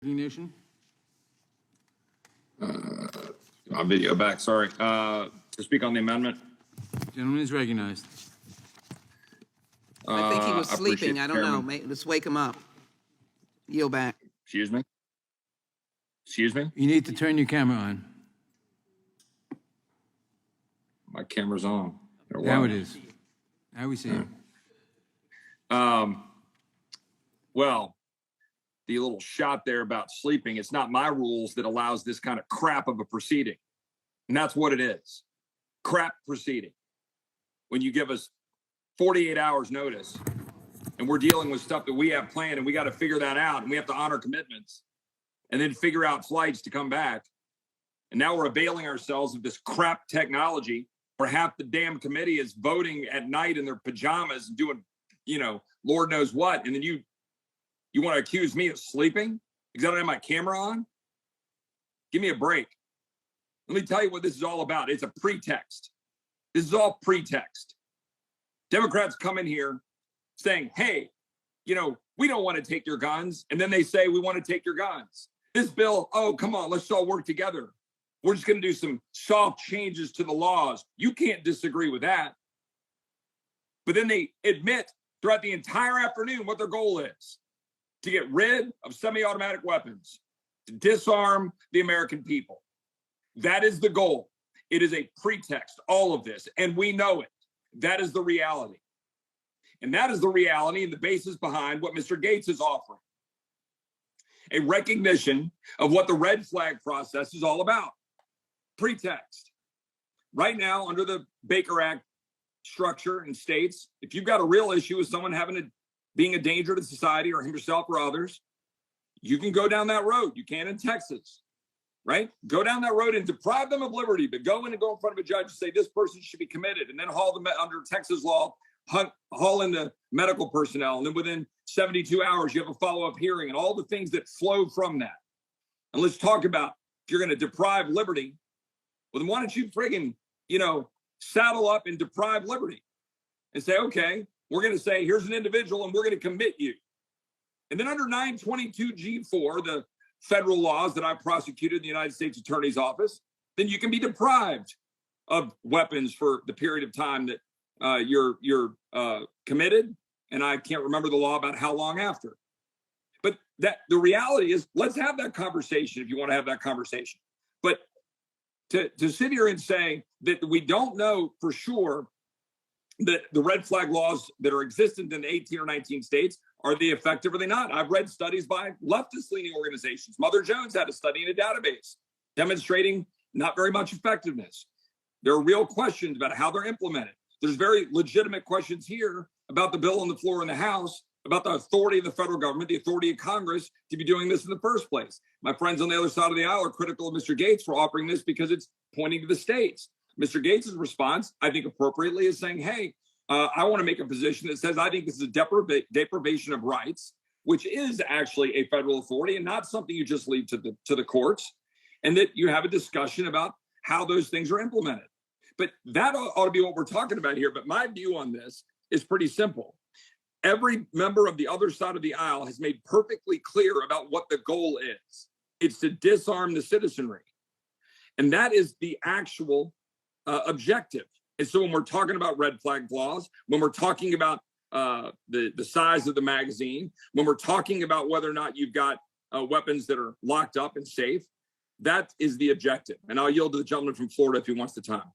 Recognition. On video back, sorry. To speak on the amendment. Gentleman is recognized. I think he was sleeping. I don't know. Chairman. Let's wake him up. Yield back. Excuse me? Excuse me? You need to turn your camera on. My camera's on. Now it is. Now we see it. Well, the little shot there about sleeping, it's not my rules that allows this kind of crap of a proceeding. And that's what it is. Crap proceeding. When you give us 48 hours notice and we're dealing with stuff that we have planned and we got to figure that out and we have to honor commitments and then figure out flights to come back. And now we're availing ourselves of this crap technology where half the damn committee is voting at night in their pajamas and doing, Lord knows what. And then you want to accuse me of sleeping because I don't have my camera on? Give me a break. Let me tell you what this is all about. It's a pretext. This is all pretext. Democrats come in here saying, hey, we don't want to take your guns. And then they say, we want to take your guns. This bill, oh, come on, let's all work together. We're just going to do some soft changes to the laws. You can't disagree with that. But then they admit throughout the entire afternoon what their goal is: to get rid of semi-automatic weapons, to disarm the American people. That is the goal. It is a pretext, all of this, and we know it. That is the reality. And that is the reality and the basis behind what Mr. Gates is offering. A recognition of what the red flag process is all about. Pretext. Right now, under the Baker Act structure and states, if you've got a real issue with someone being a danger to society or himself or others, you can go down that road. You can in Texas, right? Go down that road and deprive them of liberty, but go in front of a judge and say this person should be committed, and then haul them under Texas law, haul in the medical personnel, and then within 72 hours, you have a follow-up hearing and all the things that flow from that. And let's talk about, if you're going to deprive liberty, well, then why don't you friggin', saddle up and deprive liberty and say, okay, we're going to say, here's an individual and we're going to commit you. And then under 922G4, the federal laws that I prosecuted in the United States Attorney's Office, then you can be deprived of weapons for the period of time that you're committed. And I can't remember the law about how long after. But the reality is, let's have that conversation if you want to have that conversation. But to sit here and say that we don't know for sure that the red flag laws that are existent in the 18 or 19 states, are they effective or are they not? I've read studies by leftist-leaning organizations. Mother Jones had a study in a database demonstrating not very much effectiveness. There are real questions about how they're implemented. There's very legitimate questions here about the bill on the floor in the House, about the authority of the federal government, the authority of Congress to be doing this in the first place. My friends on the other side of the aisle are critical of Mr. Gates for offering this because it's pointing to the states. Mr. Gates' response, I think appropriately, is saying, hey, I want to make a position that says I think this is a deprivation of rights, which is actually a federal authority and not something you just leave to the courts, and that you have a discussion about how those things are implemented. But that ought to be what we're talking about here. But my view on this is pretty simple. Every member of the other side of the aisle has made perfectly clear about what the goal is. It's to disarm the citizenry. And that is the actual objective. And so when we're talking about red flag laws, when we're talking about the size of the magazine, when we're talking about whether or not you've got weapons that are locked up and safe, that is the objective. And I'll yield to the gentleman from Florida if he wants the time.